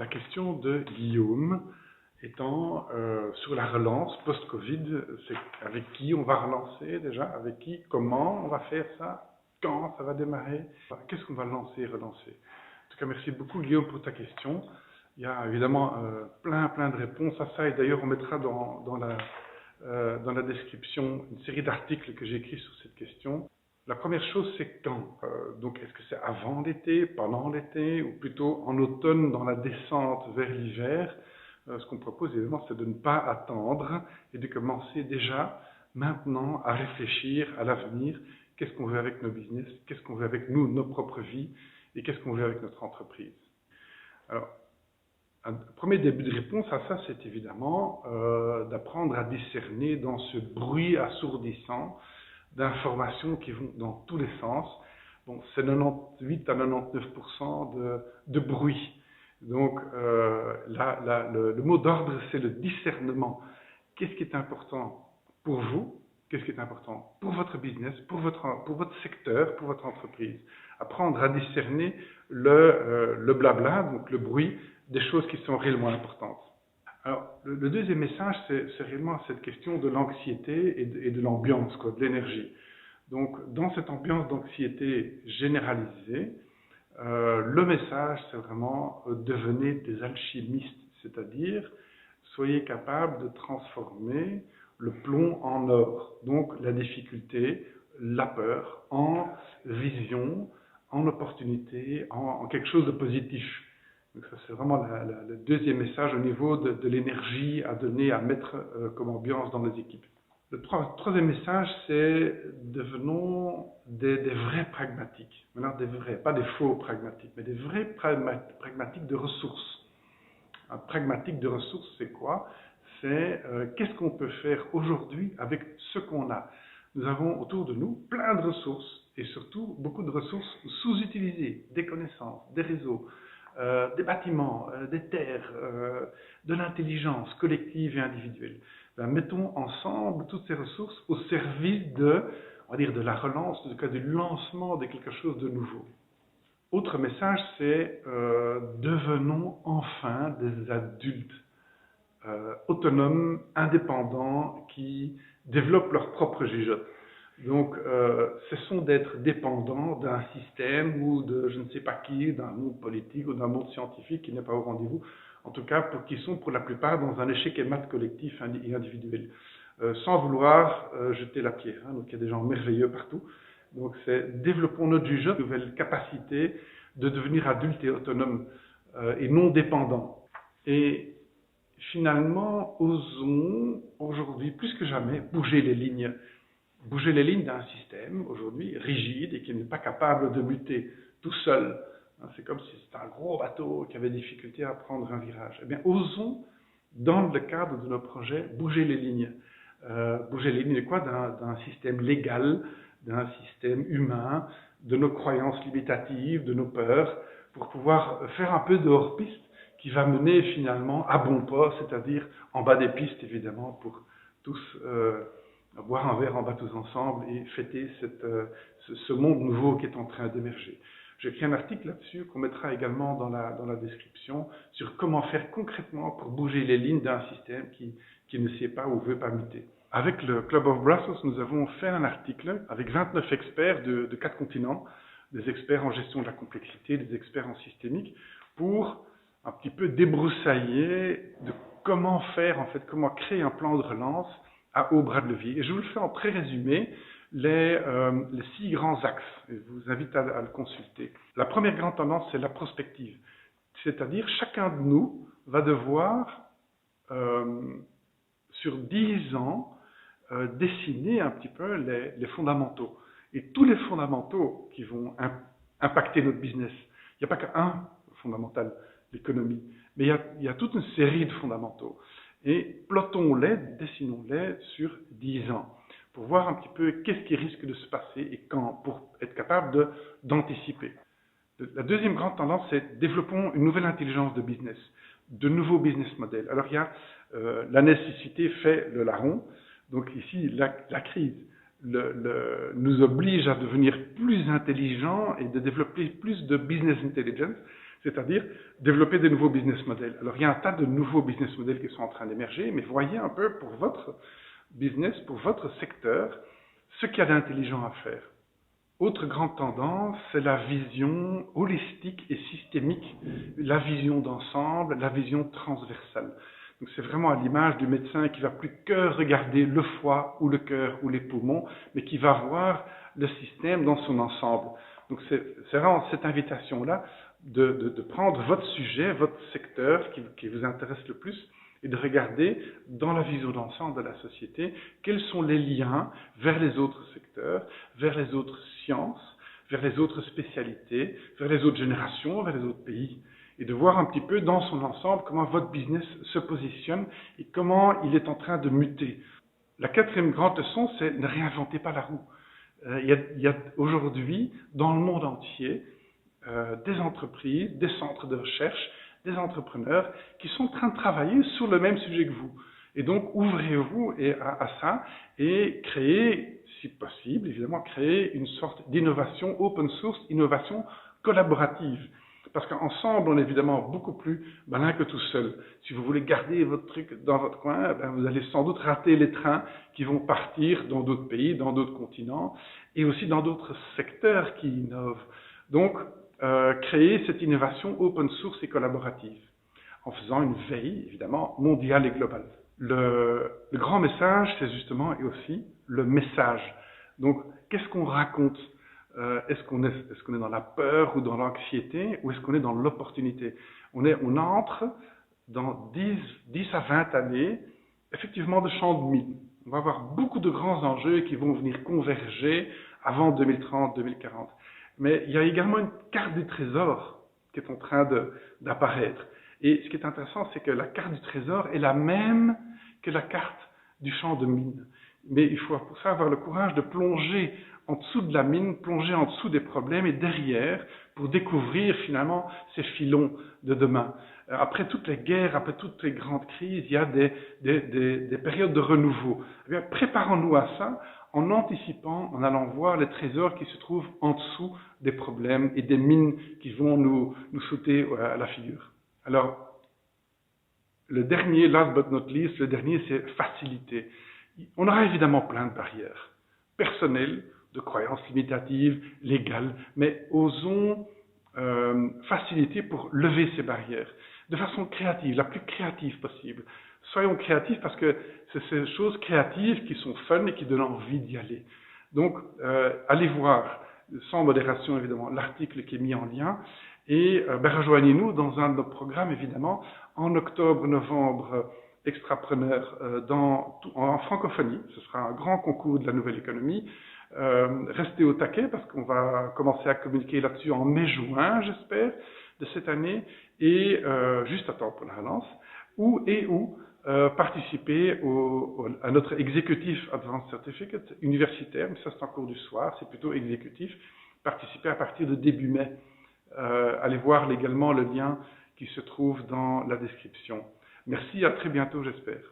La question de Guillaume étant sur la relance post-Covid, c'est avec qui on va relancer déjà, avec qui, comment on va faire ça, quand ça va démarrer, qu'est-ce qu'on va lancer et relancer. En tout cas, merci beaucoup Guillaume pour ta question. Il y a évidemment plein de réponses à ça, et d'ailleurs on mettra dans la description une série d'articles que j'ai écrits sur cette question. La première chose, c'est quand. Donc, est-ce que c'est avant l'été, pendant l'été, ou plutôt en automne, dans la descente vers l'hiver? Ce qu'on propose, évidemment, c'est de ne pas attendre et de commencer déjà, maintenant, à réfléchir à l'avenir. Qu'est-ce qu'on veut avec nos business? Qu'est-ce qu'on veut avec nous, nos propres vies? Et qu'est-ce qu'on veut avec notre entreprise? Alors, un premier début de réponse à ça, c'est évidemment d'apprendre à discerner dans ce bruit assourdissant d'informations qui vont dans tous les sens. Bon, c'est 98 à 99% de bruit. Donc, le mot d'ordre, c'est le discernement. Qu'est-ce qui est important pour vous? Qu'est-ce qui est important pour votre business, pour votre secteur, pour votre entreprise? Apprendre à discerner le blabla, donc le bruit, des choses qui sont réellement importantes. Alors, le deuxième message, c'est réellement cette question de l'anxiété et de l'ambiance, de l'énergie. Donc, dans cette ambiance d'anxiété généralisée, le message, c'est vraiment devenez des alchimistes, c'est-à-dire soyez capables de transformer le plomb en or. Donc, la difficulté, la peur, en vision, en opportunité, en quelque chose de positif. Donc ça, c'est vraiment le deuxième message au niveau de l'énergie à donner, à mettre comme ambiance dans les équipes. Le troisième message, c'est devenons des vrais pragmatiques. Maintenant, des vrais, pas des faux pragmatiques, mais des vrais pragmatiques de ressources. Un pragmatique de ressources, c'est quoi? C'est qu'est-ce qu'on peut faire aujourd'hui avec ce qu'on a. Nous avons autour de nous plein de ressources, et surtout beaucoup de ressources sous-utilisées, des connaissances, des réseaux, des bâtiments, des terres, de l'intelligence collective et individuelle. Mettons ensemble toutes ces ressources au service de la relance, en tout cas du lancement de quelque chose de nouveau. Autre message, c'est devenons enfin des adultes autonomes, indépendants, qui développent leur propre jugeote. Donc, cessons d'être dépendants d'un système ou de je ne sais pas qui, d'un monde politique ou d'un monde scientifique qui n'est pas au rendez-vous, en tout cas qui sont pour la plupart dans un échec et mat collectif et individuel, sans vouloir jeter la pierre. Donc, il y a des gens merveilleux partout. Donc, c'est développons notre jugeote, nouvelle capacité de devenir adultes et autonomes et non dépendants. Et finalement, osons aujourd'hui, plus que jamais, bouger les lignes. Bouger les lignes d'un système, aujourd'hui, rigide et qui n'est pas capable de muter tout seul. C'est comme si c'était un gros bateau qui avait des difficultés à prendre un virage. Eh bien, osons, dans le cadre de nos projets, bouger les lignes. Bouger les lignes de quoi? D'un système légal, d'un système humain, de nos croyances limitatives, de nos peurs, pour pouvoir faire un peu de hors-piste qui va mener finalement à bon port, c'est-à-dire en bas des pistes, évidemment, pour tous boire un verre en bas tous ensemble et fêter ce monde nouveau qui est en train d'émerger. J'ai écrit un article là-dessus qu'on mettra également dans la description sur comment faire concrètement pour bouger les lignes d'un système qui ne sait pas ou veut pas muter. Avec le Club of Brussels, nous avons fait un article avec 29 experts de 4 continents, des experts en gestion de la complexité, des experts en systémique, pour un petit peu débroussailler de comment faire, en fait, comment créer un plan de relance à haut bras de levier. Et je vous le fais en très résumé, les 6 grands axes. Je vous invite à le consulter. La première grande tendance, c'est la prospective. C'est-à-dire, chacun de nous va devoir, sur 10 ans, dessiner un petit peu les fondamentaux. Et tous les fondamentaux qui vont impacter notre business. Il n'y a pas qu'un fondamental, l'économie. Mais il y a toute une série de fondamentaux. Et plotons-les, dessinons-les sur 10 ans, pour voir un petit peu qu'est-ce qui risque de se passer et quand, pour être capable d'anticiper. La deuxième grande tendance, c'est développons une nouvelle intelligence de business, de nouveaux business models. Alors il y a la nécessité fait le larron, donc ici la crise nous oblige à devenir plus intelligents et de développer plus de business intelligence, c'est-à-dire développer des nouveaux business models. Alors il y a un tas de nouveaux business models qui sont en train d'émerger, mais voyez un peu pour votre business, pour votre secteur, ce qu'il y a d'intelligent à faire. Autre grande tendance, c'est la vision holistique et systémique, la vision d'ensemble, la vision transversale. Donc c'est vraiment à l'image du médecin qui va plus que regarder le foie ou le cœur ou les poumons, mais qui va voir le système dans son ensemble. Donc c'est vraiment cette invitation-là de prendre votre sujet, votre secteur qui vous intéresse le plus, et de regarder dans la vision d'ensemble de la société quels sont les liens vers les autres secteurs, vers les autres sciences, vers les autres spécialités, vers les autres générations, vers les autres pays, et de voir un petit peu dans son ensemble comment votre business se positionne et comment il est en train de muter. La quatrième grande leçon, c'est ne réinventez pas la roue. Il y a aujourd'hui, dans le monde entier, des entreprises, des centres de recherche, des entrepreneurs qui sont en train de travailler sur le même sujet que vous. Et donc, ouvrez-vous à ça et créez, si possible, évidemment, créez une sorte d'innovation open source, innovation collaborative. Parce qu'ensemble, on est évidemment beaucoup plus malin que tout seul. Si vous voulez garder votre truc dans votre coin, ben vous allez sans doute rater les trains qui vont partir dans d'autres pays, dans d'autres continents, et aussi dans d'autres secteurs qui innovent. Donc, créer cette innovation open source et collaborative, en faisant une veille, évidemment, mondiale et globale. Le grand message, c'est justement et aussi le message. Donc, qu'est-ce qu'on raconte? Est-ce qu'on est dans la peur ou dans l'anxiété, ou est-ce qu'on est dans l'opportunité? On entre dans 10 à 20 années, effectivement, de champ de mine. On va avoir beaucoup de grands enjeux qui vont venir converger avant 2030, 2040. Mais il y a également une carte du trésor qui est en train d'apparaître. Et ce qui est intéressant, c'est que la carte du trésor est la même que la carte du champ de mine. Mais il faut pour ça avoir le courage de plonger en dessous de la mine, plonger en dessous des problèmes et derrière pour découvrir finalement ces filons de demain. Après toutes les guerres, après toutes les grandes crises, il y a des périodes de renouveau. Eh bien, préparons-nous à ça en anticipant, en allant voir les trésors qui se trouvent en dessous des problèmes et des mines qui vont nous sauter à la figure. Alors, le dernier, last but not least, le dernier, c'est faciliter. On aura évidemment plein de barrières personnelles, de croyances limitatives, légales, mais osons faciliter pour lever ces barrières de façon créative, la plus créative possible. Soyons créatifs parce que c'est ces choses créatives qui sont fun et qui donnent envie d'y aller. Donc, allez voir, sans modération évidemment, l'article qui est mis en lien et rejoignez-nous dans un de nos programmes évidemment en octobre-novembre extrapreneur en francophonie. Ce sera un grand concours de la nouvelle économie. Restez au taquet parce qu'on va commencer à communiquer là-dessus en mai-juin, j'espère, de cette année, et juste à temps pour la relance, où participer à notre Executive Advanced Certificate universitaire, mais ça c'est en cours du soir, c'est plutôt exécutif, participer à partir de début mai. Allez voir également le lien qui se trouve dans la description. Merci, à très bientôt j'espère.